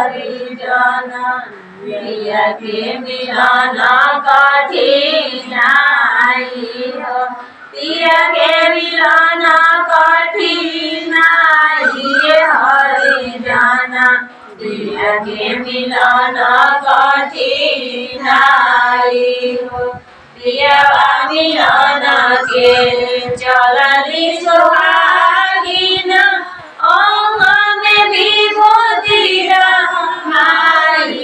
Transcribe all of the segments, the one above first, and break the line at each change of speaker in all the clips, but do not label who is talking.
हरिजन प्रिय के मिलन कठिनाई हो प्रिय के मिलन कठिनाई हरिजन प्रिय के मिलन कठिनाई हो प्रिय मिलन के चलनी सुहागिन अंग में विभूति रमाई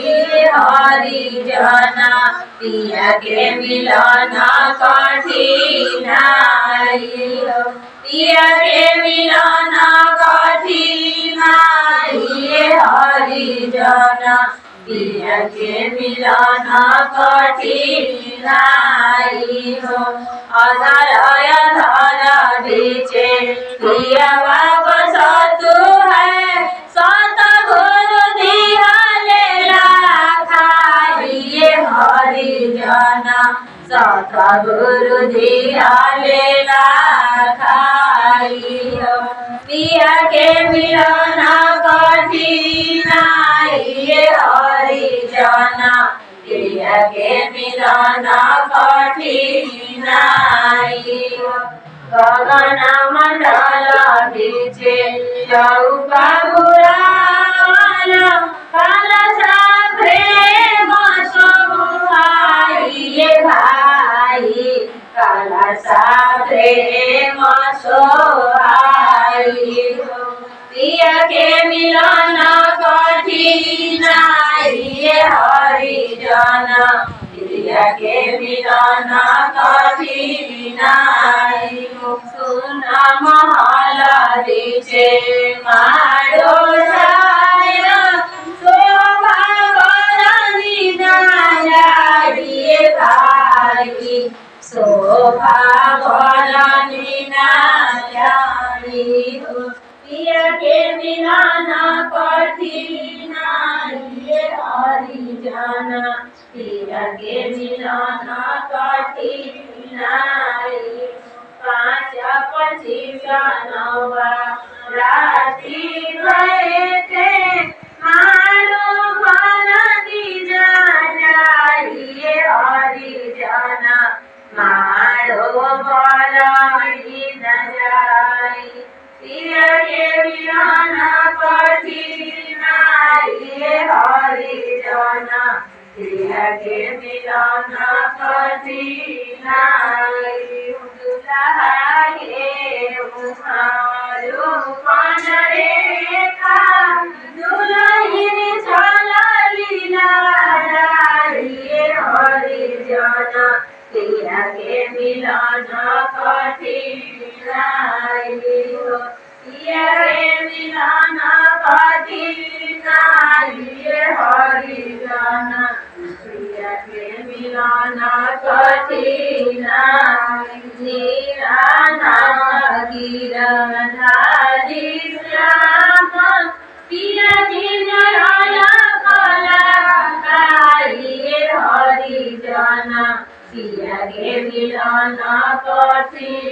हरिजन प्रिय के मिलन कठिनाई प्रिय के मिलन कठिनाई हरिजन प्रिय के मिलन कठिनाई हो अधर अधर बीचे प्रिय बसतु है सतगुरु दिहले लाखाई हरिजन सतगुरु दिहले लाखाई हो प्रिय के मिलन कठिनाई हरिजन प्रिय के मिलन कठिनाई गगन मंडल बीचे चौका बुराल कलश प्रेम सोहाई भाई कलश प्रेम सोहाई प्रिय के मिलन कठिनाई हरिजन प्रिय के मिलन कठिनाई सुन महल बीचे मारो छाय शोभा करनी नारायणी भाई शोभा करनी नारायणी प्रिय के मिलन कठिनाई हरिजन प्रिय के मिलन कठिनाई 5 25 नवा राति भयते मारो मन दीनाई हरिजन मारो बल दीनाई प्रिय के मिलन कठिनाई हरिजन प्रिय के मिलन कठिनाई दुल्हा के मुहारो कन रेखा दुल्हन चलली नाराई हरिजन प्रिय के मिलन कठिनाई प्रिय के मिलन कठिनाई हरिजन प्रिय के मिलन कठिनाई गिरधारी श्याम प्रिय जिनय कलाकारी हरिजन प्रिय के मिलन कठिनाई